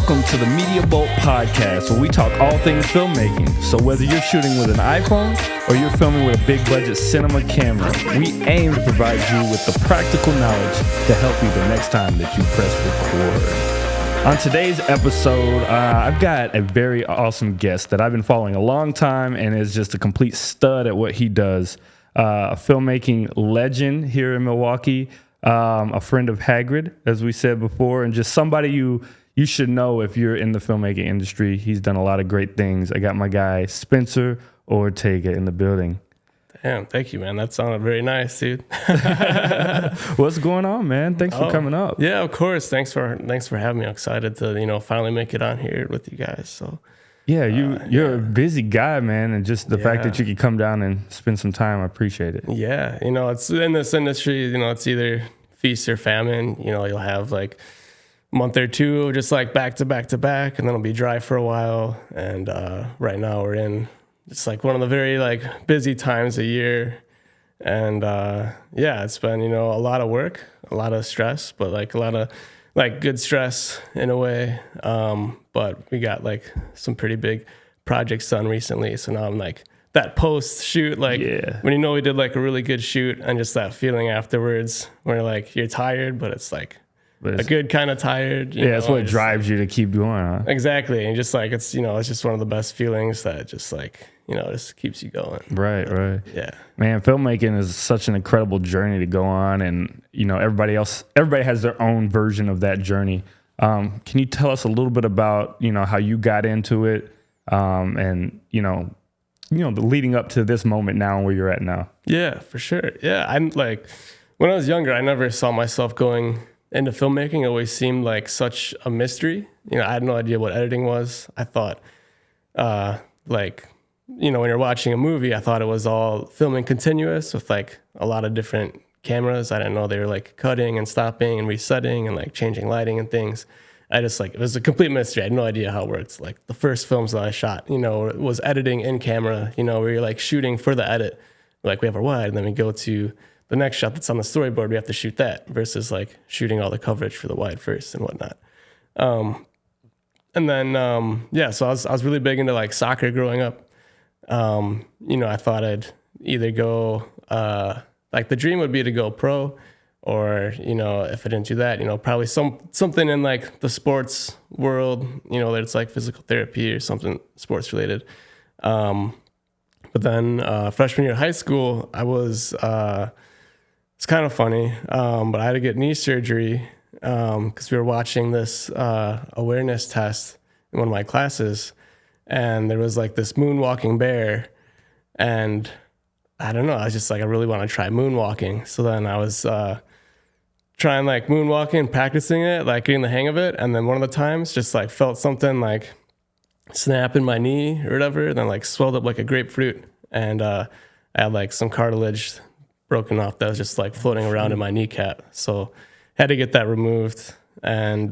Welcome to the Media Bolt Podcast, where we talk all things filmmaking. So whether you're shooting with an iPhone or you're filming with a big budget cinema camera, we aim to provide you with the practical knowledge to help you the next time that you press record. On today's episode, I've got a very awesome guest that I've been following a long time and is just a complete stud at what he does. A filmmaking legend here in Milwaukee, a friend of Hagrid, as we said before, and just somebody you should know if you're in the filmmaking industry. He's done a lot of great things. I got my guy, Spencer Ortega, in the building. Damn, thank you, man. That sounded very nice, dude. What's going on, man? Thanks for coming up. Yeah, of course. Thanks for having me. I'm excited to, finally make it on here with you guys. So yeah, you're a busy guy, man, and just the fact that you could come down and spend some time, I appreciate it. Yeah, it's in this industry, it's either feast or famine. You'll have like month or two just like back to back to back, and then it'll be dry for a while. And right now we're in just like one of the very like busy times of year. And it's been a lot of work, a lot of stress, but like a lot of like good stress in a way. But we got like some pretty big projects done recently, so now I'm like that post shoot, like when we did like a really good shoot, and just that feeling afterwards where like you're tired, but it's like a good kind of tired. That's what drives you to keep going, huh? Exactly. And just like, it's just one of the best feelings that just like, just keeps you going. Right. Yeah. Man, filmmaking is such an incredible journey to go on. And, everybody has their own version of that journey. Can you tell us a little bit about, how you got into it? And, the leading up to this moment now and where you're at now. Yeah, for sure. Yeah. I'm like, when I was younger, I never saw myself going into filmmaking. It always seemed like such a mystery. I had no idea what editing was. I thought, when you're watching a movie, I thought it was all filming continuous with like a lot of different cameras. I didn't know they were like cutting and stopping and resetting and like changing lighting and things. I just it was a complete mystery. I had no idea how it works. Like the first films that I shot, was editing in camera, where you're like shooting for the edit. Like we have our wide, and then we go to the next shot that's on the storyboard, we have to shoot that versus like shooting all the coverage for the wide first and whatnot. So I was really big into like soccer growing up. I thought I'd either go, like the dream would be to go pro, or, if I didn't do that, probably something in like the sports world, that it's like physical therapy or something sports related. But then freshman year of high school, it's kind of funny, but I had to get knee surgery because we were watching this awareness test in one of my classes, and there was like this moonwalking bear, and I don't know, I was just like, I really want to try moonwalking. So then I was trying like moonwalking, practicing it, like getting the hang of it, and then one of the times just like felt something like snap in my knee or whatever, and then like swelled up like a grapefruit, and I had like some cartilage broken off that was just like floating around in my kneecap. So had to get that removed, and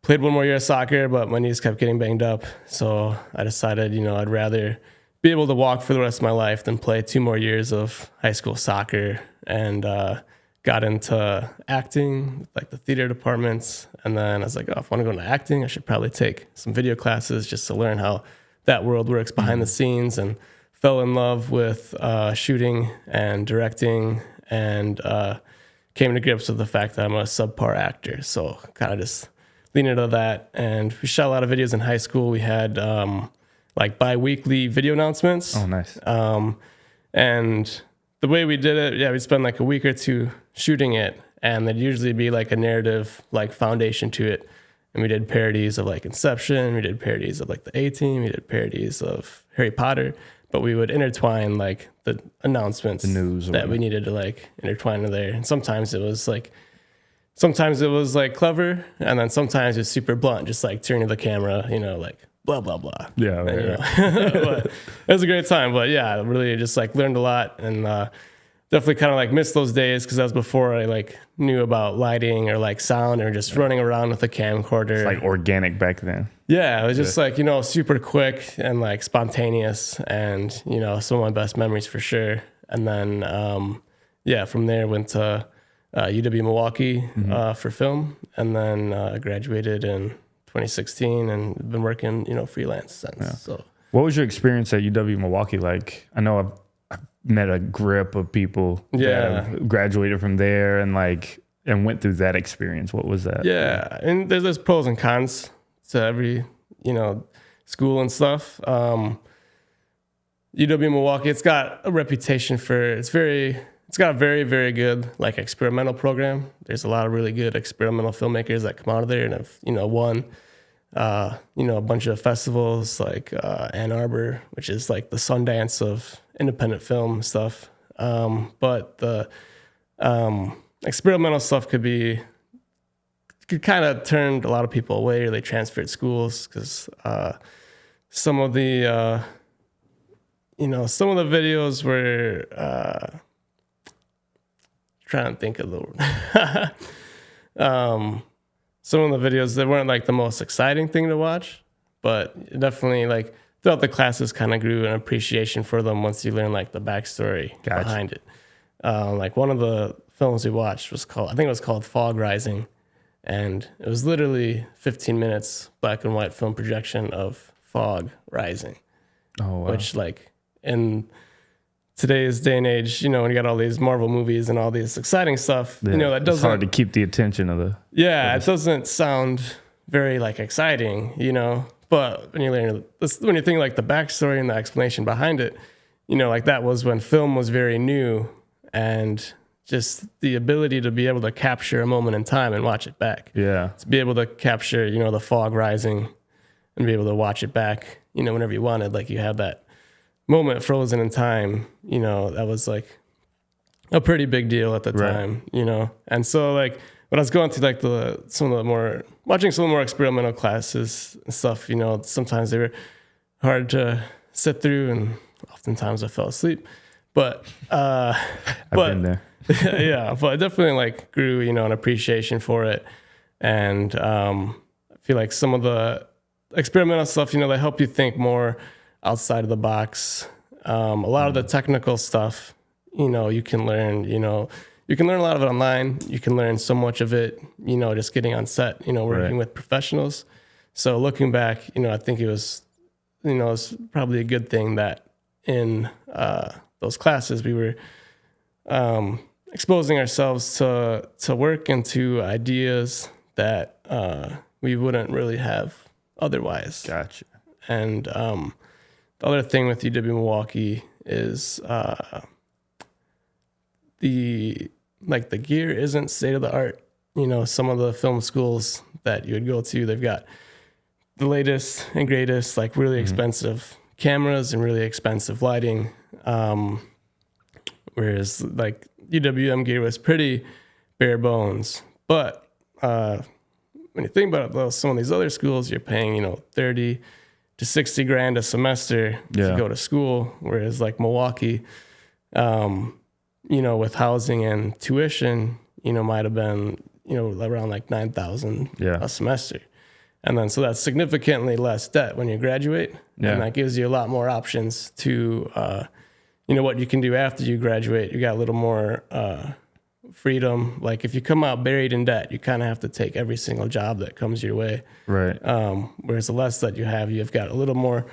played one more year of soccer, but my knees kept getting banged up. So I decided, I'd rather be able to walk for the rest of my life than play 2 more years of high school soccer, and got into acting, like the theater departments. And then I was like, if I want to go into acting, I should probably take some video classes just to learn how that world works behind the scenes, and fell in love with shooting and directing, and came to grips with the fact that I'm a subpar actor. So kind of just leaned into that. And we shot a lot of videos in high school. We had like bi-weekly video announcements. Oh, nice. And the way we did it, we'd spend like a week or two shooting it, and there'd usually be like a narrative like foundation to it. And we did parodies of like Inception, we did parodies of like the A-Team, we did parodies of Harry Potter. But we would intertwine like the announcements, the news that we needed to like intertwine in there. And sometimes it was like clever, and then sometimes it's super blunt, just like turning the camera, like blah, blah, blah. Yeah. And, but it was a great time. But yeah, I really just like learned a lot, and definitely kind of like missed those days, because that was before I like knew about lighting or like sound, or just running around with a camcorder. It's like organic back then. Yeah, it was just like, super quick and like spontaneous, and, some of my best memories for sure. And then, from there went to UW Milwaukee for film, and then graduated in 2016 and been working, freelance since. Yeah. So what was your experience at UW Milwaukee like? I know I've met a grip of people that have graduated from there and went through that experience. What was that? Yeah, and there's pros and cons to every, school and stuff. UW Milwaukee, it's got a reputation for, it's got a very, very good experimental program. There's a lot of really good experimental filmmakers that come out of there and have, won, a bunch of festivals like Ann Arbor, which is like the Sundance of independent film stuff. But the experimental stuff could kind of turn a lot of people away, or they transferred schools because some of the videos were trying to think of the some of the videos, they weren't the most exciting thing to watch, but definitely throughout the classes kind of grew an appreciation for them once you learn the backstory behind it. One of the films we watched I think it was called Fog Rising, and it was literally 15 minutes black and white film projection of fog rising. Oh, wow. Which in today's day and age, when you got all these Marvel movies and all this exciting stuff, that doesn't... It's hard to keep the attention of the... Yeah, it doesn't sound very exciting, but when you think the backstory and the explanation behind it, that was when film was very new, and just the ability to be able to capture a moment in time and watch it back. Yeah. To be able to capture, the fog rising and be able to watch it back, whenever you wanted, you have that moment frozen in time, that was a pretty big deal at the time, And so when I was going through some of the more experimental classes and stuff, sometimes they were hard to sit through and oftentimes I fell asleep. But I've been there. Yeah, but I definitely grew, an appreciation for it. And I feel some of the experimental stuff, they help you think more outside of the box. A lot of the technical stuff, you can learn, you can learn a lot of it online. You can learn so much of it, just getting on set, working with professionals. So looking back, I think it was, it's probably a good thing that in those classes we were exposing ourselves to work and to ideas that we wouldn't really have otherwise. Gotcha. And the other thing with UW Milwaukee is the gear isn't state of the art. Some of the film schools that you would go to, they've got the latest and greatest, really expensive cameras and really expensive lighting. Whereas UWM gear was pretty bare bones. But when you think about it, though, some of these other schools, you're paying, 30 to 60 grand a semester to go to school. Whereas Milwaukee, with housing and tuition, might have been, around 9,000 a semester. And then, so that's significantly less debt when you graduate. Yeah. And that gives you a lot more options to, what you can do after you graduate. You got a little more freedom. If you come out buried in debt, you kind of have to take every single job that comes your way. Right. Whereas the less that you've got a little more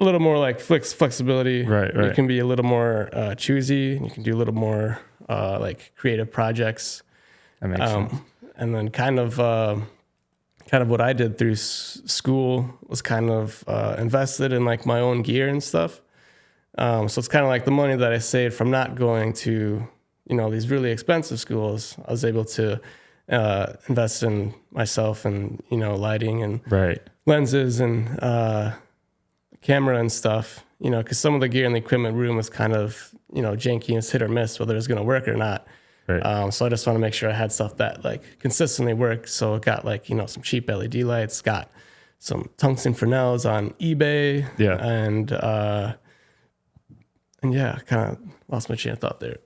flexibility. Right. You can be a little more choosy. You can do a little more creative projects. That makes sense. And then kind of what I did through school was kind of invested in my own gear and stuff. So it's kind of the money that I saved from not going to, these really expensive schools. I was able to invest in myself and, lighting and lenses and camera and stuff, because some of the gear in the equipment room was kind of, janky and it's hit or miss whether it's going to work or not. Right. So I just want to make sure I had stuff that consistently worked. So it got some cheap LED lights, got some tungsten Fresnels on eBay. Yeah. And yeah, kind of lost my chain of thought there.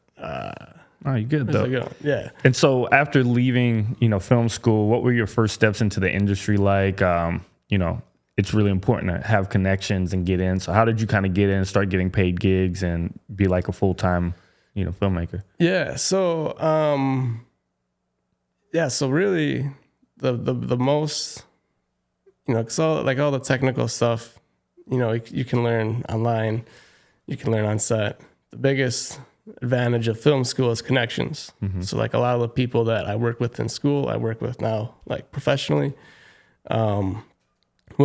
Oh, you're good though. Yeah. And so after leaving, film school, what were your first steps into the industry like? It's really important to have connections and get in. So how did you kind of get in and start getting paid gigs and be a full-time filmmaker? Yeah. So, so really the most, because all the technical stuff, you can learn online, you can learn on set. The biggest advantage of film school is connections. So like a lot of the people that I work with in school, I work with now like professionally. When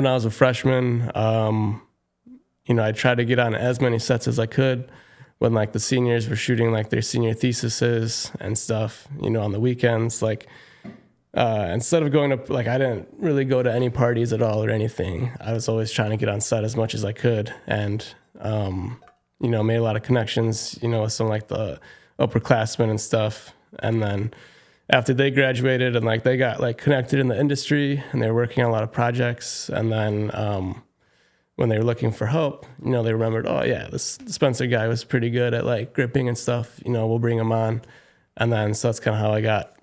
I was a freshman, I tried to get on as many sets as I could when like the seniors were shooting like their senior theses and stuff, on the weekends. Like instead of going to, like, I didn't really go to any parties at all or anything. I was always trying to get on set as much as I could, and made a lot of connections, with some like the upperclassmen and stuff. And then after they graduated and like they got like connected in the industry and they were working on a lot of projects, and then when they were looking for help, they remembered, oh yeah, this Spencer guy was pretty good at like gripping and stuff, we'll bring him on. And then so that's kind of how I got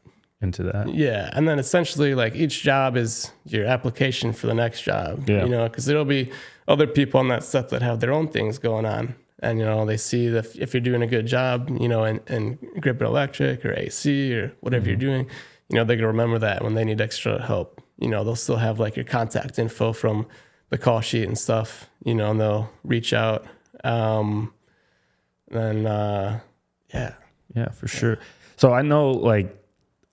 into that. Yeah. And then essentially like each job is your application for the next job, because there'll be other people on that set that have their own things going on. And, they see that if you're doing a good job, in gripping electric or AC or whatever you're doing, they're going to remember that when they need extra help. They'll still have like your contact info from the call sheet and stuff, and they'll reach out. Yeah, for sure. So I know like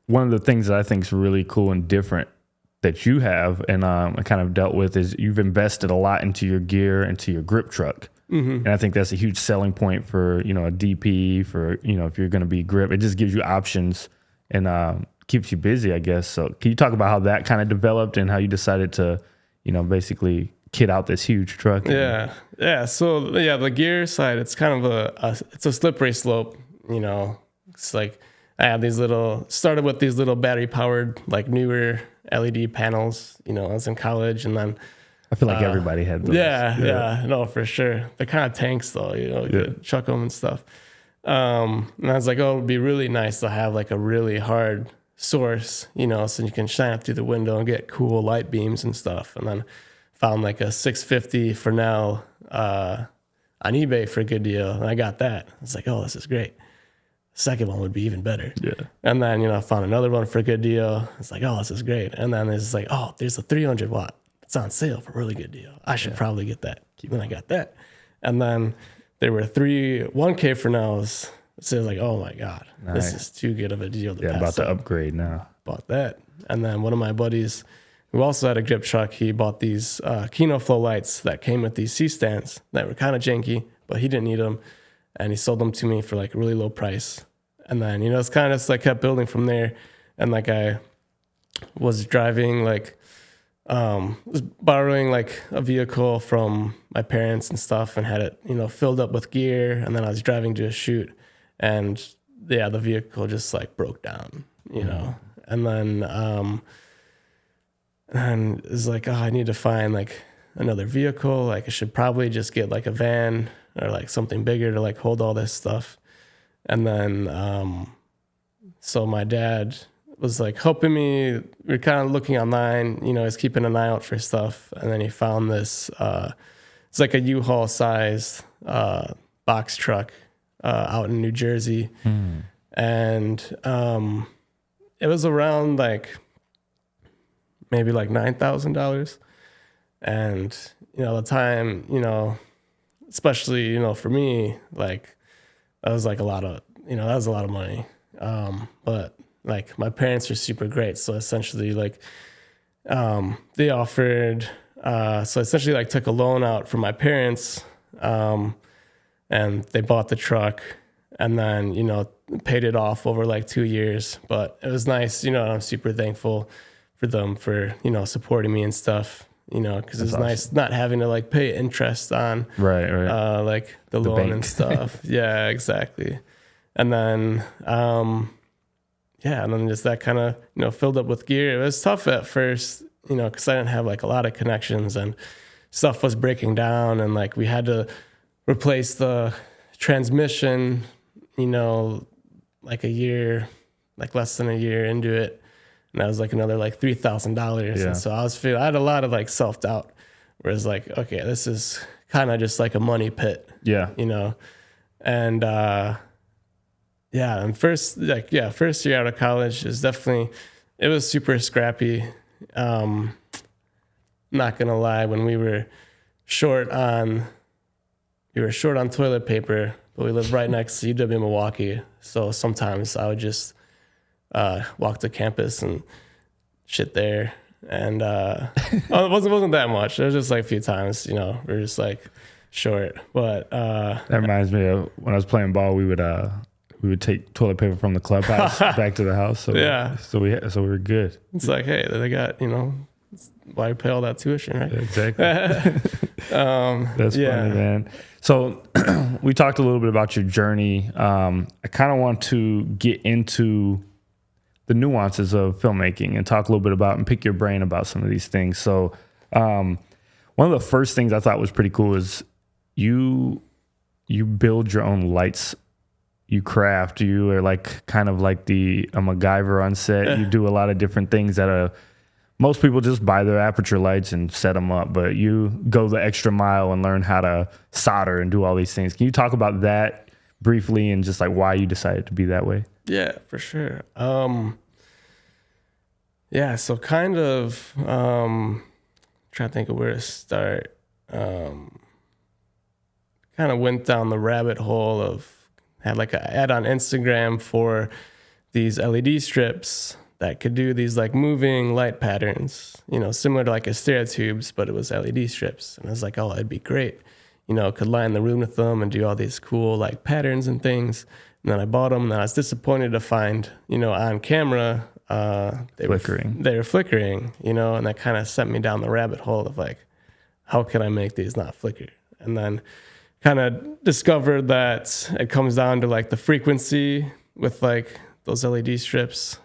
one of the things that I think is really cool and different that you have and I kind of dealt with is you've invested a lot into your gear, into your grip truck. And I think that's a huge selling point for, a DP, for, if you're going to be grip. It just gives you options and keeps you busy, I guess. So can you talk about how that kind of developed and how you decided to, basically kit out this huge truck? Yeah. So the gear side, it's kind of it's a slippery slope, It's like I have started with these little battery powered, like newer LED panels, I was in college, and then I feel like everybody had those. Yeah, no, for sure. They're kind of tanks though, you could chuck them and stuff. And I was like, oh, it would be really nice to have like a really hard source, so you can shine it through the window and get cool light beams and stuff. And then found like a 650 Fresnel on eBay for a good deal, and I got that. I was like, oh, this is great. Second one would be even better. Yeah. And then, I found another one for a good deal. It's like, oh, this is great. And then it's like, oh, there's a 300 watt. It's on sale for a really good deal. I should probably get that. Then I got that. And then there were 3 1K Fresnels. So it was like, oh my God, This is too good of a deal to pass about to up. upgrade now. Bought that. And then one of my buddies who also had a grip truck, he bought these Kino Flow lights that came with these C-stands that were kind of janky, but he didn't need them. And he sold them to me for like a really low price. And then, it's kind of just like kept building from there. And like I was driving was borrowing like a vehicle from my parents and stuff and had it, filled up with gear. And then I was driving to a shoot and the vehicle just like broke down, and then, and it's like, oh, I need to find like another vehicle. Like I should probably just get like a van or like something bigger to like hold all this stuff. And then, so my dad was like helping me. We were kind of looking online, he's keeping an eye out for stuff. And then he found this, it's like a U-Haul sized, box truck, out in New Jersey. And, it was around like maybe like $9,000. And, the time, especially, for me, like that was like a lot of, that was a lot of money. But like my parents are super great. So essentially like, they offered, so essentially like took a loan out from my parents, and they bought the truck and then, paid it off over like 2 years. But it was nice, and I'm super thankful for them for, supporting me and stuff, because it's nice not having to like pay interest on right. Like the loan bank and stuff. Yeah, exactly. And then, and then just that kind of, filled up with gear. It was tough at first, because I didn't have like a lot of connections and stuff was breaking down, and like we had to replace the transmission, like a year, like less than a year into it. And that was like another like $3,000. And so I had a lot of like self-doubt, whereas like, okay, this is kind of just like a money pit. Yeah. And and first year out of college is definitely it was super scrappy. Not gonna lie, when we were short on toilet paper, but we lived right next to UW Milwaukee. So sometimes I would just walk to campus and shit there. And it wasn't that much. It was just like a few times, we were just like short. But that reminds me of when I was playing ball, we would take toilet paper from the clubhouse back to the house. So so we were good. It's like, hey, they got, why pay all that tuition, right? Exactly. That's funny, man. So we talked a little bit about your journey. I kind of want to get into the nuances of filmmaking and talk a little bit about and pick your brain about some of these things. So one of the first things I thought was pretty cool is you build your own lights. You craft. You are like kind of like a MacGyver on set. You do a lot of different things that most people just buy their aperture lights and set them up, but you go the extra mile and learn how to solder and do all these things. Can you talk about that briefly and just like why you decided to be that way? Yeah, for sure. So kind of trying to think of where to start. Kind of went down the rabbit hole of had like an ad on Instagram for these LED strips that could do these like moving light patterns, similar to like a stereotubes, but it was LED strips. And I was like, oh, it'd be great. Could line the room with them and do all these cool like patterns and things. And then I bought them and I was disappointed to find, on camera, they were flickering, and that kind of sent me down the rabbit hole of like, how can I make these not flicker? And then kind of discovered that it comes down to like the frequency with like those LED strips.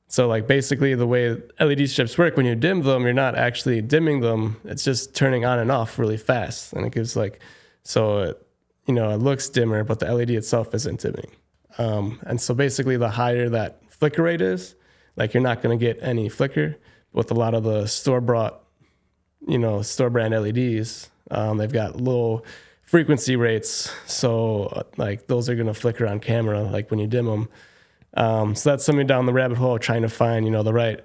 So like basically the way LED strips work, when you dim them, you're not actually dimming them. It's just turning on and off really fast. And it gives like, so it, it looks dimmer, but the LED itself isn't dimming. And so basically the higher that flicker rate is, like you're not going to get any flicker. With a lot of the store brand LEDs, they've got low frequency rates. So like those are going to flicker on camera, like when you dim them. So that's something down the rabbit hole, trying to find, the right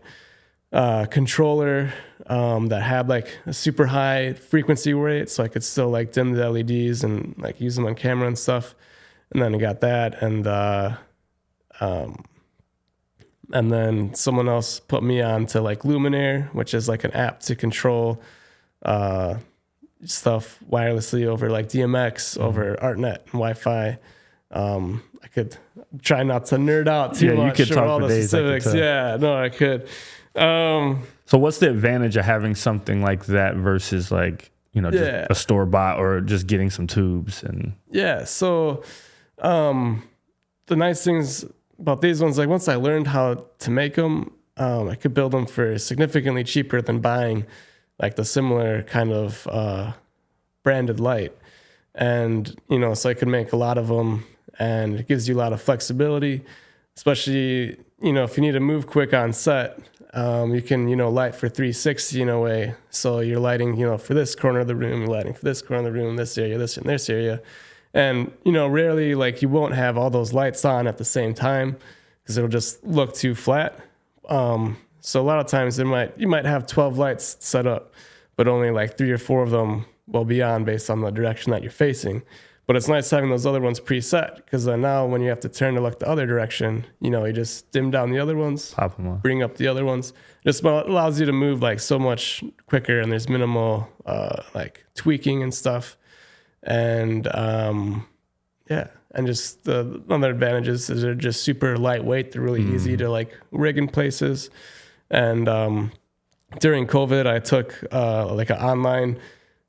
controller that had like a super high frequency rate, so I could still like dim the LEDs and like use them on camera and stuff. And then I got that, and then someone else put me on to like Luminaire, which is like an app to control stuff wirelessly over like DMX, over ArtNet and Wi-Fi. I could try not to nerd out too much. You could talk all for the days. specifics. I could. So what's the advantage of having something like that versus like, just a store bought or just getting some tubes? And so the nice things about these ones, like once I learned how to make them, I could build them for significantly cheaper than buying like the similar kind of branded light. And, so I could make a lot of them, and it gives you a lot of flexibility, especially, if you need to move quick on set, you can, light for 360 in a way. So you're lighting, for this corner of the room, you're lighting for this corner of the room, this area, this and this area. And, rarely like you won't have all those lights on at the same time because it'll just look too flat. So a lot of times you might have 12 lights set up, but only like 3 or 4 of them will be on based on the direction that you're facing. But it's nice having those other ones preset, because then now when you have to turn to look the other direction, you just dim down the other ones, pop them on, bring up the other ones. It just allows you to move like so much quicker, and there's minimal like tweaking and stuff. And and just the other advantages is they're just super lightweight. They're really easy to like rig in places. And during COVID, I took like an online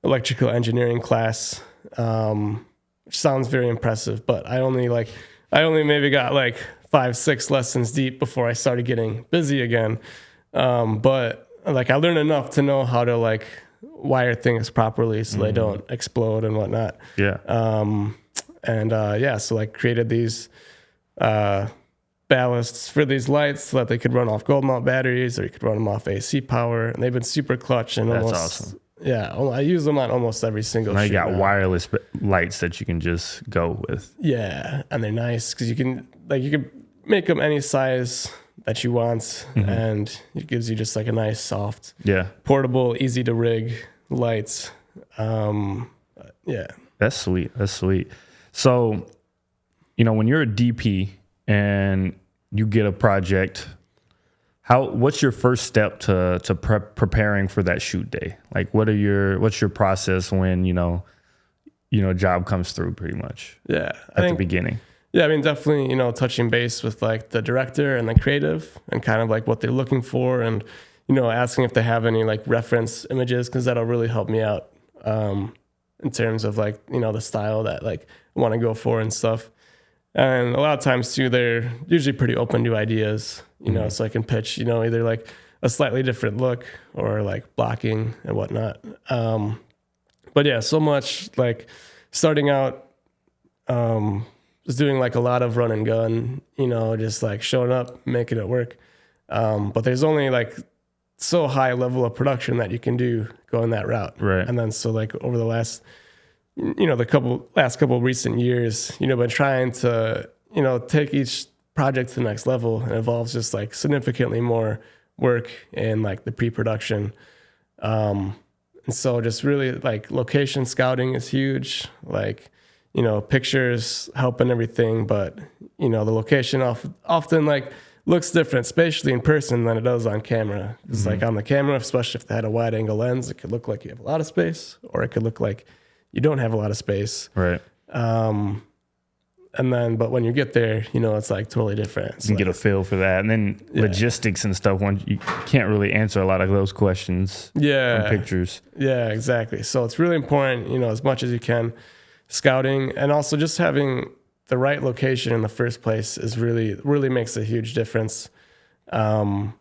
electrical engineering class, which sounds very impressive, but I only maybe got like 5-6 lessons deep before I started getting busy again. But like I learned enough to know how to like wire things properly so they don't explode and whatnot. So like created these ballasts for these lights so that they could run off gold mount batteries, or you could run them off AC power, and they've been super clutch. And that's almost awesome. Yeah, I use them on almost every single now shoot. You got wireless lights that you can just go with. Yeah, and they're nice because you can make them any size that you want, and it gives you just like a nice, soft, portable, easy to rig lights. Yeah. That's sweet. That's sweet. So, when you're a DP and you get a project, what's your first step to preparing for that shoot day? Like, what's your process when, a job comes through pretty much at the beginning? Yeah, I mean, definitely, touching base with like the director and the creative and kind of like what they're looking for, and, asking if they have any like reference images, because that'll really help me out in terms of like, the style that like I want to go for and stuff. And a lot of times too, they're usually pretty open to ideas, so I can pitch, either like a slightly different look or like blocking and whatnot. But yeah, so much like starting out, just doing like a lot of run and gun, just like showing up, making it work. But there's only like so high level of production that you can do going that route. Right. And then so like over the last, last couple recent years, been trying to, take each project to the next level, and involves just like significantly more work in like the pre-production. And so just really like location scouting is huge. Like, pictures help and everything, but the location often like looks different, spatially in person, than it does on camera. It's like on the camera, especially if they had a wide angle lens, it could look like you have a lot of space, or it could look like you don't have a lot of space. Right. And then, but when you get there, it's like totally different. You can get a feel for that. And then logistics and stuff, you can't really answer a lot of those questions from pictures. Yeah, exactly. So it's really important, as much as you can, scouting, and also just having the right location in the first place is really makes a huge difference. It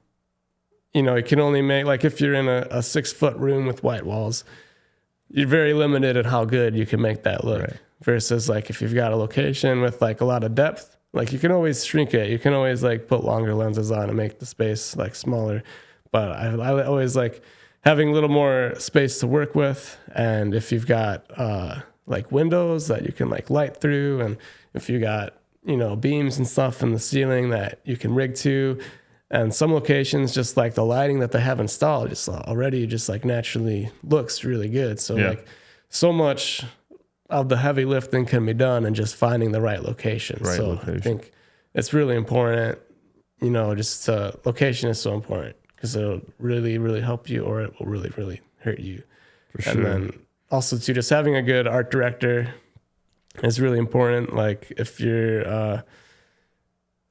can only make, like if you're in a 6-foot room with white walls, you're very limited at how good you can make that look. Right. Versus like if you've got a location with like a lot of depth, like you can always shrink it. You can always like put longer lenses on and make the space like smaller. But I always like having a little more space to work with. And if you've got like windows that you can like light through, and if you got, beams and stuff in the ceiling that you can rig to, and some locations just like the lighting that they have installed just already just like naturally looks really good. So like so much of the heavy lifting can be done in just finding the right location. I think it's really important, just location is so important, because it'll really, really help you, or it will really, really hurt you. For sure. And then also too, just having a good art director is really important. Like if you're,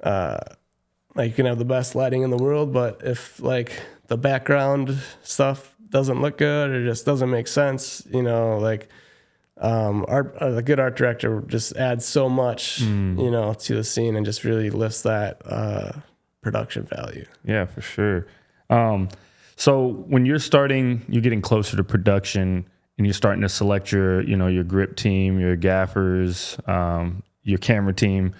like you can have the best lighting in the world, but if like the background stuff doesn't look good or just doesn't make sense, like a good art director just adds so much, to the scene, and just really lifts that production value. Yeah, for sure. So when you're getting closer to production, and you're starting to select your grip team, your gaffers, your camera team,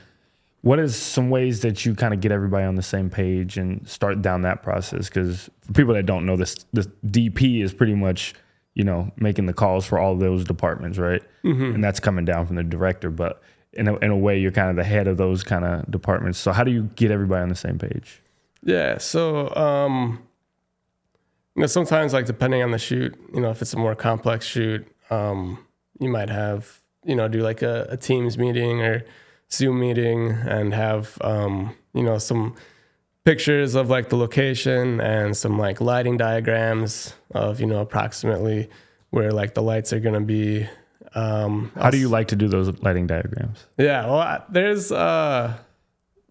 what is some ways that you kind of get everybody on the same page and start down that process? Because for people that don't know, this DP is pretty much, making the calls for all those departments, right? Mm-hmm. And that's coming down from the director. But in a way, you're kind of the head of those kind of departments. So how do you get everybody on the same page? Yeah. So, sometimes like depending on the shoot, if it's a more complex shoot, you might have, do like a Teams meeting or Zoom meeting, and have, some pictures of like the location and some like lighting diagrams of, approximately where like the lights are going to be. How do you like to do those lighting diagrams? Yeah. Well, there's,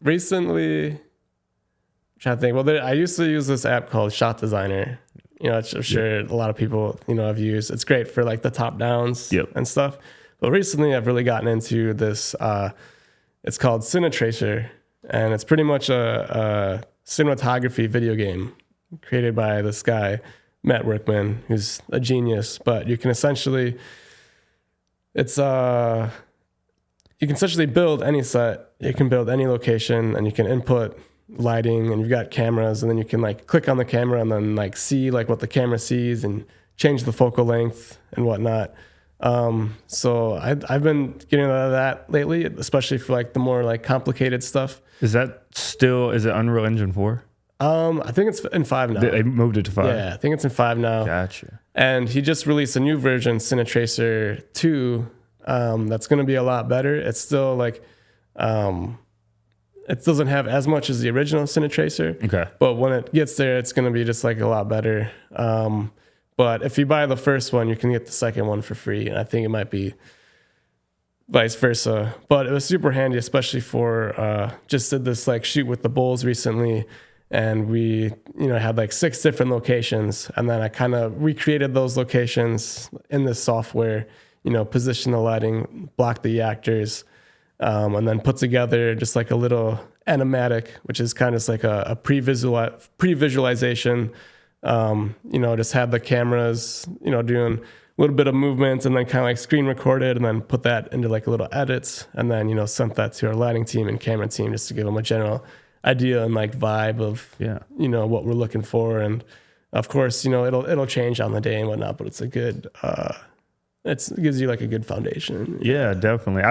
recently, I'm trying to think, I used to use this app called Shot Designer. I'm sure a lot of people, have used. It's great for like the top downs and stuff. But recently I've really gotten into this, it's called Cinematographer, and it's pretty much a cinematography video game created by this guy, Matt Workman, who's a genius. But you can essentially, you can essentially build any set, you can build any location, and you can input lighting, and you've got cameras, and then you can like click on the camera and then like see like what the camera sees and change the focal length and whatnot. So I've been getting out of that lately, especially for like the more like complicated stuff. Is it Unreal Engine 4? I think it's in 5 now. They moved it to 5. Yeah, I think it's in 5 now. Gotcha. And he just released a new version, Cinetracer 2, that's going to be a lot better. It's still like, it doesn't have as much as the original Cinetracer. Okay. But when it gets there, it's going to be just like a lot better. But if you buy the first one, you can get the second one for free. And I think it might be vice versa. But it was super handy, especially for just did this like shoot with the Bulls recently. And we, had like 6 different locations. And then I kind of recreated those locations in this software, position the lighting, block the actors, and then put together just like a little animatic, which is kind of like a pre-visualization. Just had the cameras, doing a little bit of movements and then kind of like screen recorded and then put that into like little edits and then, sent that to our lighting team and camera team just to give them a general idea and like vibe of, what we're looking for. And of course, it'll change on the day and whatnot, but it's a good, it gives you like a good foundation. Yeah, definitely.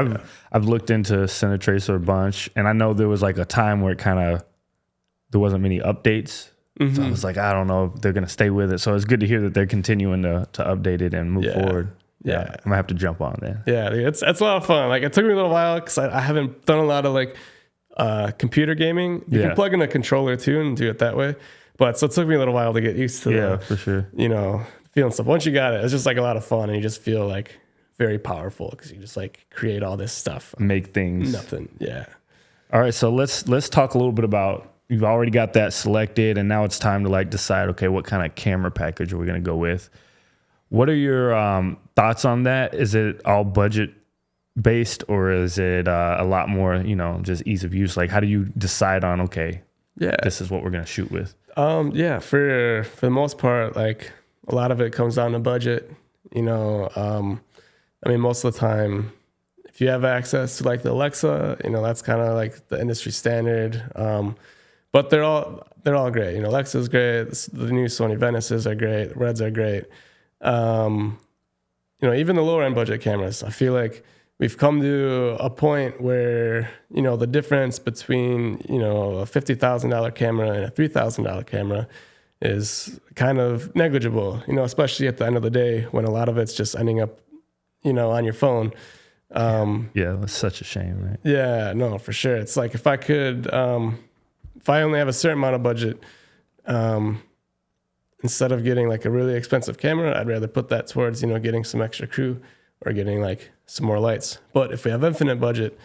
I've looked into Cinetracer a bunch, and I know there was like a time where there wasn't many updates. Mm-hmm. So I was like, I don't know if they're going to stay with it. So it's good to hear that they're continuing to update it and move forward. Yeah. I'm going to have to jump on that. Yeah, it's a lot of fun. Like it took me a little while because I haven't done a lot of like computer gaming. You can plug in a controller too and do it that way. But so it took me a little while to get used to for sure. Feeling stuff. Once you got it, it's just like a lot of fun and you just feel like very powerful because you just like create all this stuff. Make things. Nothing. Yeah. All right. So let's talk a little bit about, you've already got that selected and now it's time to like decide, okay, what kind of camera package are we going to go with? What are your thoughts on that? Is it all budget based or is it a lot more, just ease of use? Like how do you decide on, okay, this is what we're going to shoot with? For the most part, like a lot of it comes down to budget, most of the time, if you have access to like the Alexa, that's kind of like the industry standard. But they're all great. Alexa's great. The new Sony Venices are great. The Reds are great. Even the lower end budget cameras, I feel like we've come to a point where, the difference between, a $50,000 camera and a $3,000 camera is kind of negligible, especially at the end of the day when a lot of it's just ending up, on your phone. That's such a shame, right? Yeah, no, for sure. It's like if I could, if I only have a certain amount of budget, instead of getting like a really expensive camera, I'd rather put that towards, getting some extra crew or getting like some more lights. But if we have infinite budget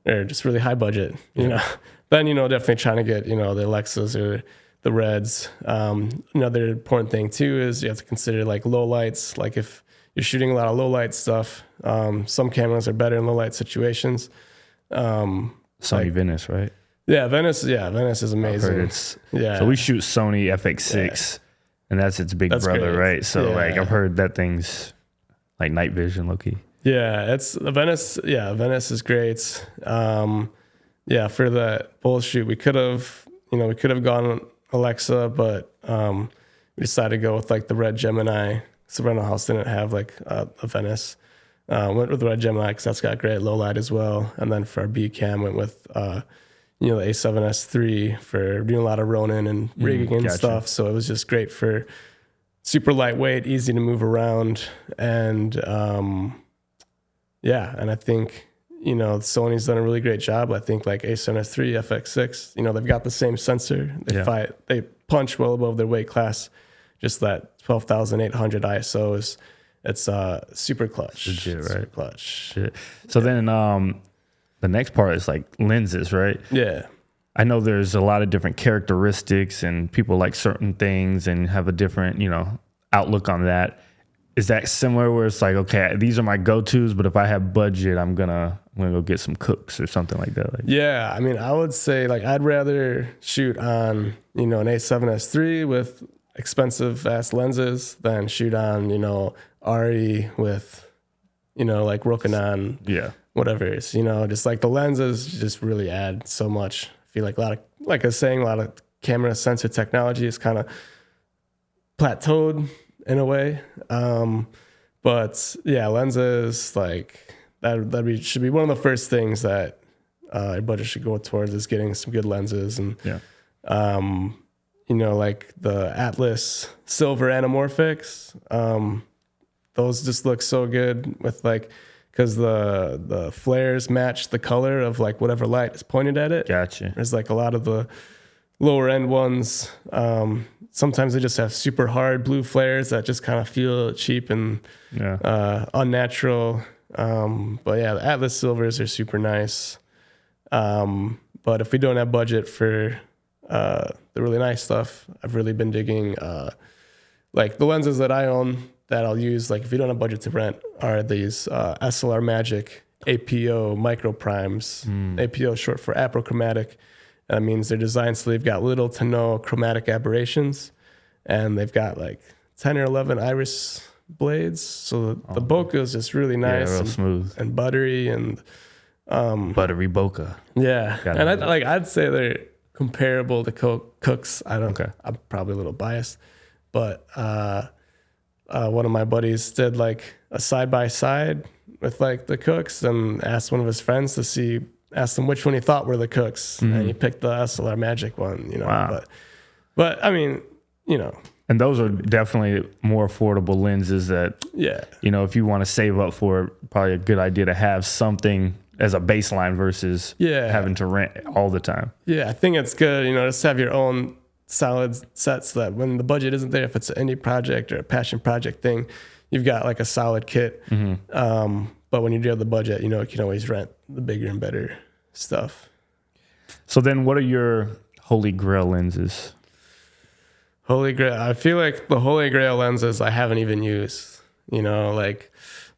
or just really high budget, then, definitely trying to get, the Alexas or the Reds. Another important thing too is you have to consider like low lights. Like if you're shooting a lot of low light stuff, some cameras are better in low light situations. Sony Venice, right? Yeah, Venice is amazing. So we shoot Sony FX6 and that's its big brother, great. Right? So like I've heard that thing's like night vision low-key. Yeah, it's Venice. Yeah, Venice is great. For the Bulls shoot, we could have gone Alexa, but we decided to go with like the Red Gemini. So rental house didn't have like a Venice. Went with the Red Gemini because that's got great low light as well. And then for our B cam, went with the A7S III for doing a lot of Ronin and rigging and stuff. So it was just great for super lightweight, easy to move around, and and I think Sony's done a really great job. I think like A7S III, FX6, they've got the same sensor. They punch well above their weight class. Just that 12,800 ISO is super clutch. Legit, right? Super clutch. Shit. So then the next part is like lenses, right? Yeah. I know there's a lot of different characteristics and people like certain things and have a different, outlook on that. Is that similar where it's like, okay, these are my go-tos, but if I have budget, I'm gonna go get some Cooks or something like that? Yeah, I would say like I'd rather shoot on, an A7S III with expensive ass lenses than shoot on, RE with, like Rokinon, whatever it is, just like the lenses just really add so much. I feel like a lot of camera sensor technology is kind of plateaued in a way. But yeah, lenses like should be one of the first things that your budget should go towards is getting some good lenses. And like the Atlas silver anamorphics, those just look so good with like, because the flares match the color of like whatever light is pointed at it. Gotcha. There's like a lot of the lower end ones. Sometimes they just have super hard blue flares that just kind of feel cheap and unnatural. But yeah, the Atlas silvers are super nice. But if we don't have budget for the really nice stuff, I've really been digging like the lenses that I own that I'll use. Like if you don't have budget to rent, are these SLR Magic APO micro primes. APO is short for apochromatic. That means they're designed so they've got little to no chromatic aberrations, and they've got like 10 or 11 iris blades. So the bokeh is just really nice, real and smooth and buttery and buttery bokeh. Yeah, and I'd say they're comparable to Cooks. I'm probably a little biased, but one of my buddies did like a side by side with like the Cooks and asked one of his friends to asked him which one he thought were the Cooks, and he picked the SLR Magic one. Wow. But I mean, And those are definitely more affordable lenses that, if you want to save up for it, probably a good idea to have something as a baseline versus having to rent all the time. Yeah, I think it's good, just have your own solid sets so that when the budget isn't there, if it's an indie project or a passion project thing, you've got like a solid kit. But when you do have the budget, you can always rent the bigger and better stuff. So then what are your holy grail lenses? Holy grail. I feel like the holy grail lenses I haven't even used, like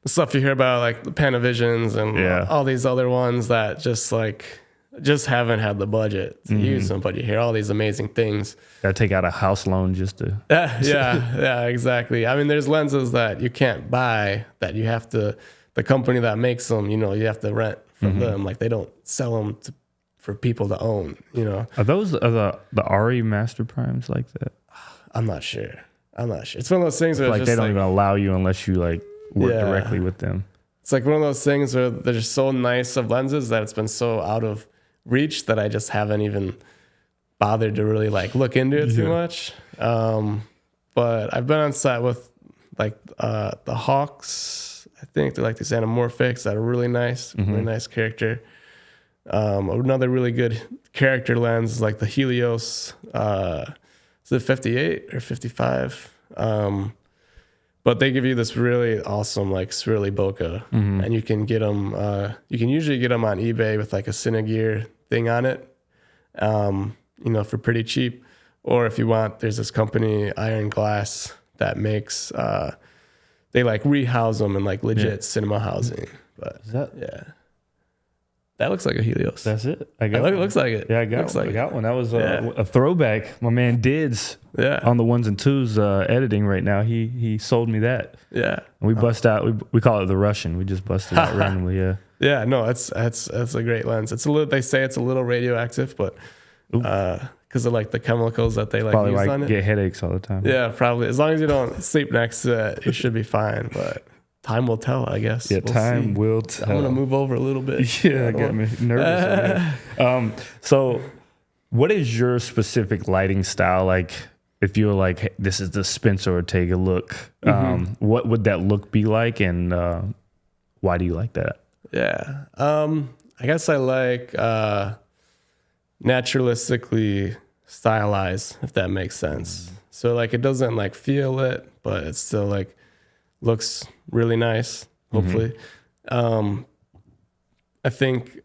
the stuff you hear about, like the Panavisions and all these other ones that just haven't had the budget to use them, but you hear all these amazing things. Gotta take out a house loan just to... Yeah, exactly. I mean, there's lenses that you can't buy that you have to, the company that makes them, you have to rent from them. Like they don't sell them for people to own, Are those the ARRI Master Primes like that? I'm not sure. It's one of those things where like they don't even allow you unless you like work directly with them. It's like one of those things where they're just so nice of lenses that it's been so out of reach that I just haven't even bothered to really like look into it too much. But I've been on set with like the Hawks. I think they're like these anamorphics that are really nice, really nice character. Another really good character lens is like the Helios. Is it 58 or 55? But they give you this really awesome, like swirly bokeh, and you can get them. You can usually get them on eBay with like a Cinegear thing on it, for pretty cheap. Or if you want, there's this company, Iron Glass, that makes. They like rehouse them in like legit cinema housing. But that looks like a Helios. That's it. It looks like it. Yeah, I got one. That was a throwback. My man Dids on the ones and twos editing right now. He sold me that. Yeah. And we bust out. We call it the Russian. We just busted out randomly. Yeah. Yeah. No, that's a great lens. It's a little. They say it's a little radioactive, but because of like the chemicals that they like probably use like on it. Get headaches all the time. Yeah, probably. As long as you don't sleep next to it, you should be fine. But time will tell, I guess. Yeah, time will tell. I'm gonna move over a little bit. Yeah, got me nervous. So, what is your specific lighting style? Like, if you're like, hey, this is the Spencer Ortega look, what would that look be like, and why do you like that? Yeah, I guess I like naturalistically stylized, if that makes sense. So like, it doesn't like feel it, but it's still like looks really nice, hopefully. I think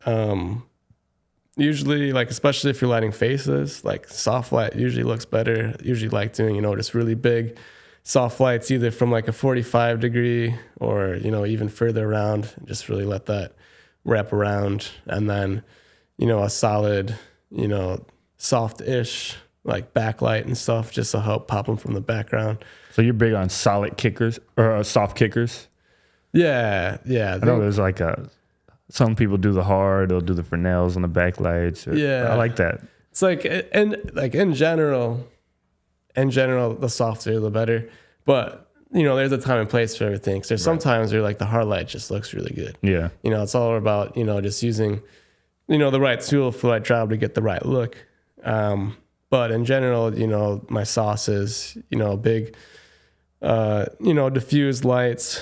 usually, like, especially if you're lighting faces, like soft light usually looks better. Usually like doing, just really big soft lights, either from like a 45 degree or, even further around, just really let that wrap around. And then, a solid, soft-ish like backlight and stuff just to help pop them from the background. So you're big on solid kickers or soft kickers? Yeah. I know there's like some people do the hard, they'll do the Fresnels on the backlights. I like that. It's like, and like in general, the softer the better. But there's a time and place for everything. So there's sometimes where like the hard light just looks really good. Yeah. It's all about, just using, the right tool for the right job to get the right look. But in general, my sauce is, big, diffused lights.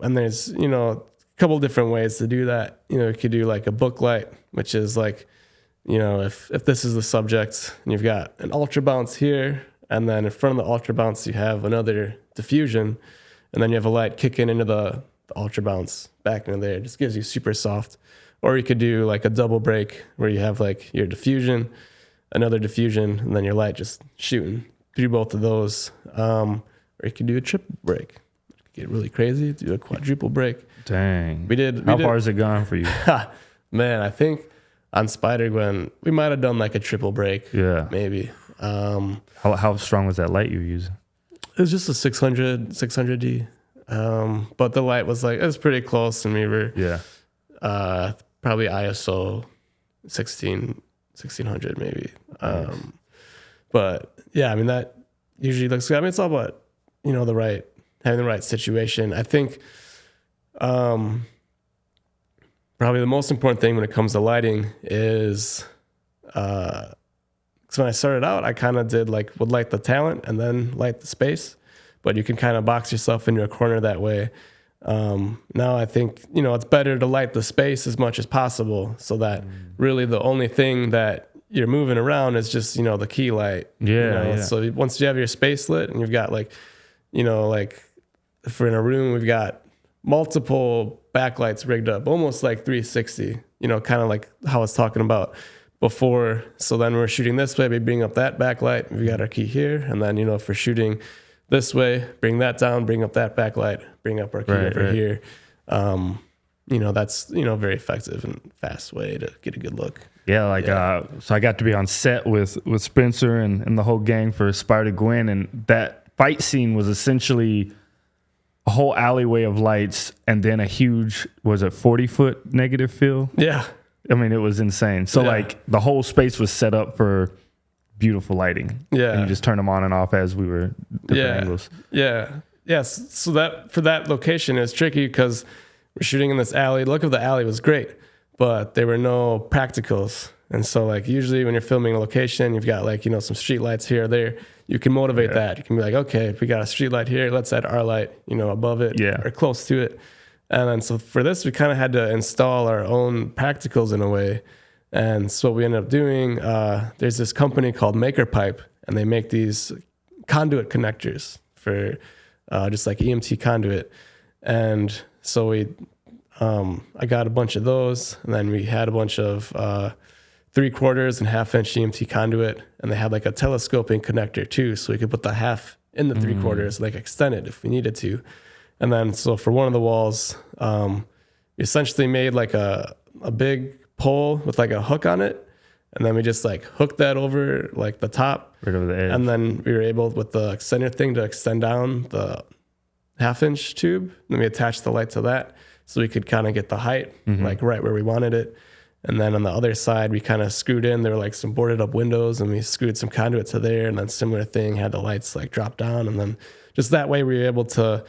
And there's, a couple different ways to do that. You could do like a book light, which is like, if this is the subject and you've got an ultra bounce here, and then in front of the ultra bounce, you have another diffusion, and then you have a light kicking into the ultra bounce back into there. It just gives you super soft. Or you could do like a double break where you have like your diffusion, another diffusion, and then your light just shooting through both of those. Or you could do a triple break. Get really crazy, do a quadruple break. Dang. How far has it gone for you? Man, I think on Spider-Gwen, we might have done like a triple break. Yeah. Maybe. How strong was that light you were using? It was just a 600D. But the light was like, it was pretty close, and we were probably ISO 1600 maybe. Nice. But yeah, I mean, that usually looks good. I mean, it's all about, having the right situation. I think probably the most important thing when it comes to lighting is, because when I started out, I kind of would light the talent and then light the space, but you can kind of box yourself into a corner that way. Now I think, it's better to light the space as much as possible, so that really the only thing that you're moving around is just, the key light. So once you have your space lit and you've got like if we're in a room, we've got multiple backlights rigged up, almost like 360, kind of like how I was talking about before. So then we're shooting this way, we bring up that backlight. We've got our key here. And then, if we're shooting this way, bring that down, bring up that backlight, bring up our key over here. That's, very effective and fast way to get a good look. Yeah, so I got to be on set with Spencer and the whole gang for Spider-Gwen, and that fight scene was essentially a whole alleyway of lights and then a huge, 40-foot negative field? Yeah. I mean, it was insane. So like the whole space was set up for beautiful lighting. Yeah. And you just turn them on and off as we were different angles. Yeah. Yes. So that for that location is tricky because we're shooting in this alley. The look of the alley was great, but there were no practicals. And so like usually when you're filming a location, you've got like, some street lights here or there. You can motivate that. You can be like, okay, if we got a street light here, let's add our light, above it or close to it. And then so for this, we kind of had to install our own practicals in a way. And so what we ended up doing, there's this company called Maker Pipe, and they make these conduit connectors for just like EMT conduit. And so I got a bunch of those, and then we had a bunch of 3/4 and 1/2-inch EMT conduit, and they had like a telescoping connector too, so we could put the half in the 3/4, like extend it if we needed to. And then so for one of the walls, we essentially made like a big pole with like a hook on it, and then we just like hooked that over like the top, right over the edge. And then we were able with the extender thing to extend down the 1/2-inch tube. And then we attached the light to that, so we could kind of get the height like right where we wanted it. And then on the other side, we kind of screwed in, there were like some boarded up windows, and we screwed some conduit to there, and then similar thing, had the lights like drop down. And then just that way we were able to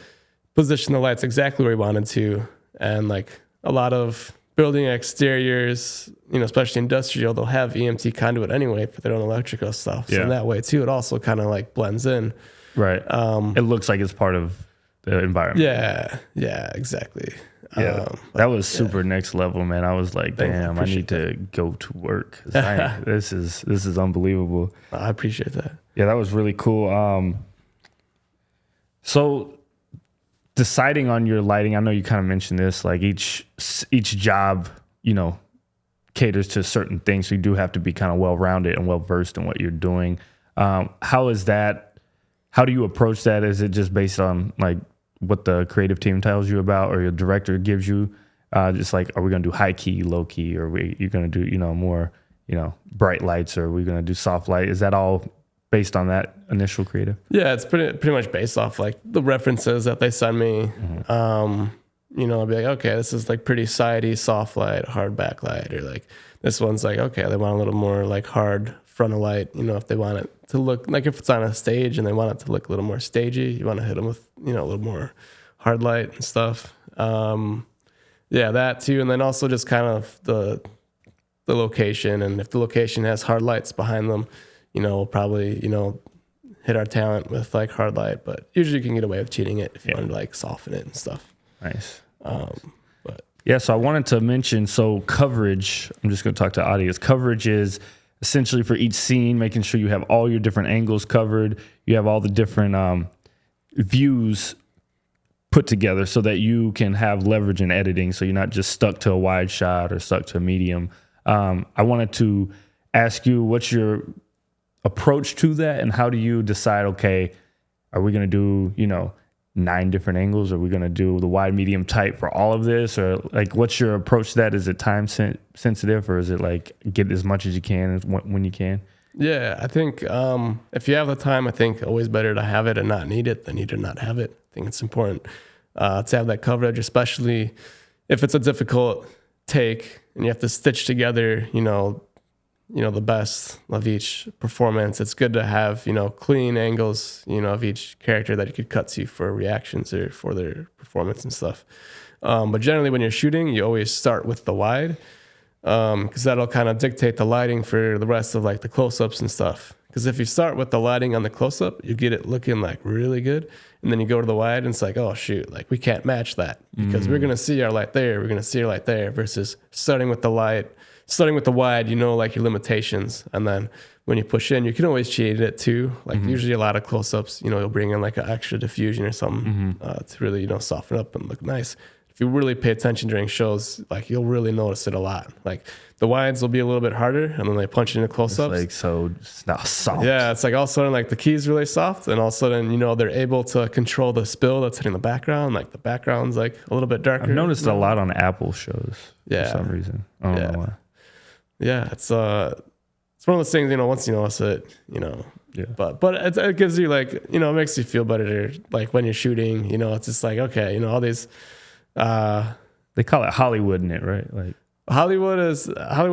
position the lights exactly where we wanted to. And like a lot of building exteriors, especially industrial, they'll have EMT conduit anyway for their own electrical stuff. So in that way too, it also kind of like blends in. Right. It looks like it's part of the environment. Yeah, exactly. Yeah, that was super next level, man. I was like, damn, I need to go to work. This is unbelievable. I appreciate that. Yeah, that was really cool. So deciding on your lighting, I know you kind of mentioned this, like each job, caters to certain things. So you do have to be kind of well-rounded and well-versed in what you're doing. How is that? How do you approach that? Is it just based on like what the creative team tells you about, or your director gives you? Just like, are we going to do high key, low key, or you're going to do, more, bright lights, or are we going to do soft light? Is that all based on that initial creative? Yeah, it's pretty much based off like the references that they send me. I'll be like, okay, this is like pretty sidey, soft light, hard backlight, or like this one's like, okay, they want a little more like hard front of light. If they want it to look like, if it's on a stage and they want it to look a little more stagey, you want to hit them with, a little more hard light and stuff. That too. And then also just kind of the location. And if the location has hard lights behind them, we'll probably, hit our talent with like hard light, but usually you can get away with cheating it if you want to like soften it and stuff. Nice. But yeah, so I wanted to mention, so coverage, I'm just going to talk to audience. Coverage is essentially for each scene, making sure you have all your different angles covered. You have all the different views put together so that you can have leverage in editing. So you're not just stuck to a wide shot or stuck to a medium. I wanted to ask you, what's your approach to that, and how do you decide, okay, are we going to do, 9 different angles? Are we going to do the wide, medium, tight for all of this? Or like, what's your approach to that? Is it time sensitive, or is it like get as much as you can when you can? Yeah, I think if you have the time, I think always better to have it and not need it than need to not have it. I think it's important to have that coverage, especially if it's a difficult take and you have to stitch together, the best of each performance. It's good to have, clean angles, of each character that you could cut to for reactions or for their performance and stuff. But generally when you're shooting, you always start with the wide, because that'll kind of dictate the lighting for the rest of like the close-ups and stuff. Because if you start with the lighting on the close-up, you get it looking like really good. And then you go to the wide and it's like, oh shoot, like we can't match that because we're going to see our light there. We're going to see our light there, versus starting with the wide, like your limitations. And then when you push in, you can always cheat it too. Like usually a lot of close-ups, you'll bring in like an extra diffusion or something to really, soften up and look nice. If you really pay attention during shows, like you'll really notice it a lot. Like the wides will be a little bit harder, and then they punch into close-ups. It's like so it's not soft. Yeah, it's like all of a sudden like the key's really soft, and all of a sudden they're able to control the spill that's hitting the background. Like the background's like a little bit darker. I've noticed a lot on Apple shows for some reason. I don't know why. Yeah, it's one of those things. Once you notice it, Yeah. But it gives you like it makes you feel better. Like when you're shooting, it's just like okay, all these. They call it Hollywood in it, right? Like Hollywood is at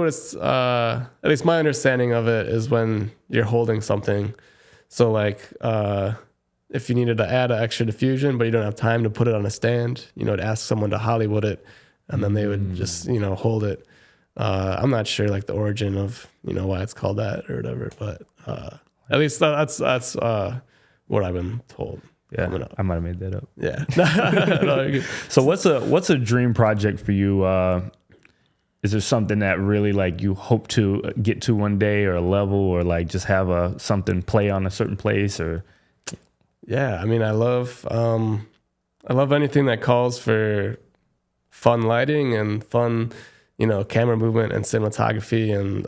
least my understanding of it is when you're holding something. So like if you needed to add an extra diffusion, but you don't have time to put it on a stand, to ask someone to Hollywood it, and then they would just hold it. I'm not sure like the origin of why it's called that or whatever, but at least that's what I've been told. Yeah, I might have made that up. Yeah. No, you're good. So what's a dream project for you? Is there something that really like you hope to get to one day, or a level, or like just have something play on a certain place? Or yeah, I mean, I love anything that calls for fun lighting and fun, camera movement and cinematography. And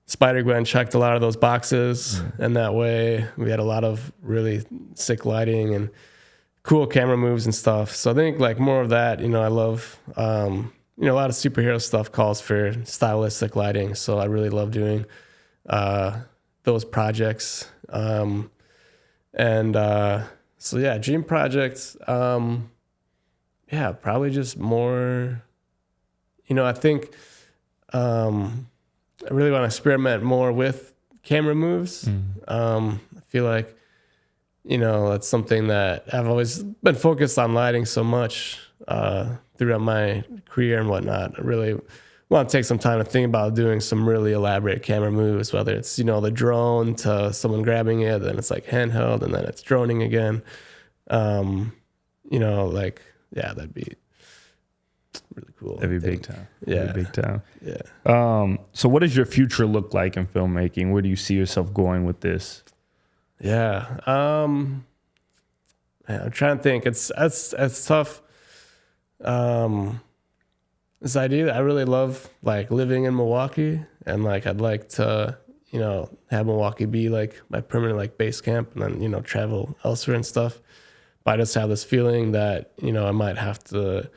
Spider-Gwen checked a lot of those boxes, and that way we had a lot of really sick lighting and cool camera moves and stuff. So I think like more of that, I love, a lot of superhero stuff calls for stylistic lighting. So I really love doing those projects. So yeah, dream projects. Probably just more, I think I really want to experiment more with camera moves. I feel like, that's something that I've always been focused on lighting so much throughout my career and whatnot. I really want to take some time to think about doing some really elaborate camera moves, whether it's, the drone to someone grabbing it, then it's like handheld, and then it's droning again. That'd be really cool. That'd be big time. Yeah. That'd be big time. Yeah. So what does your future look like in filmmaking? Where do you see yourself going with this? Yeah. I'm trying to think. It's tough. This idea, I really love like living in Milwaukee, and like I'd like to, have Milwaukee be like my permanent like base camp, and then, travel elsewhere and stuff. But I just have this feeling that, I might have to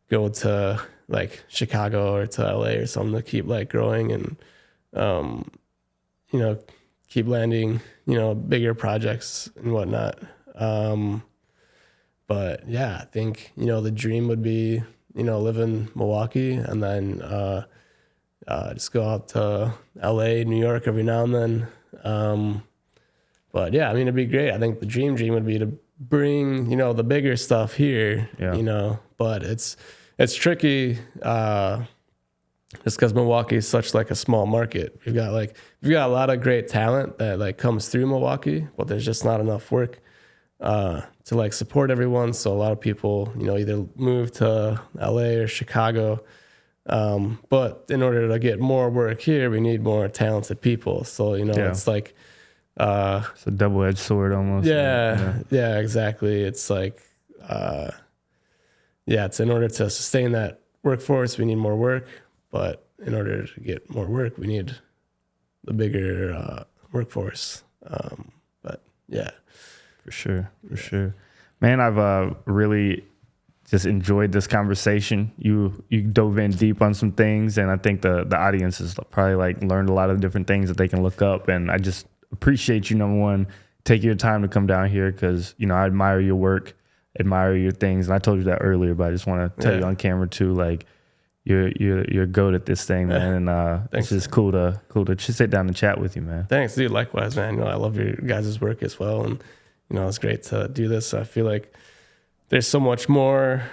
go to like Chicago or to LA or something to keep like growing and, keep landing, bigger projects and whatnot. But yeah, I think, the dream would be, live in Milwaukee, and then just go out to LA, New York every now and then. But yeah, I mean, it'd be great. I think the dream would be to bring, the bigger stuff here, but it's tricky, just because Milwaukee is such like a small market. We've got a lot of great talent that like comes through Milwaukee, but there's just not enough work to like support everyone. So a lot of people, either move to LA or Chicago. But in order to get more work here, we need more talented people. So, it's like, it's a double-edged sword almost. Yeah, exactly. It's like, it's in order to sustain that workforce, we need more work. But in order to get more work, we need the bigger workforce. But yeah. For sure. Man, I've really just enjoyed this conversation. You dove in deep on some things, and I think the audience has probably like learned a lot of different things that they can look up. And I just appreciate you, number one, taking your time to come down here, because I admire your work, admire your things, and I told you that earlier, but I just want to tell you on camera too, like you're a goat at this thing, man. And it's just cool to just sit down and chat with you, man. Thanks, dude. Likewise, man. I love your guys' work as well, and it's great to do this. I feel like there's so much more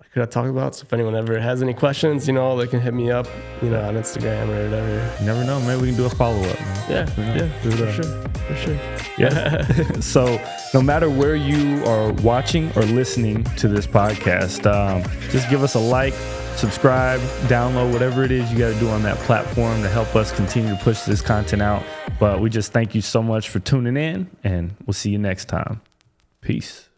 I could have talked about. So if anyone ever has any questions, they can hit me up, on Instagram or whatever. You never know. Maybe we can do a follow-up, man. For sure. Yeah. So no matter where you are watching or listening to this podcast, just give us a like, subscribe, download, whatever it is you got to do on that platform to help us continue to push this content out. But we just thank you so much for tuning in, and we'll see you next time. Peace.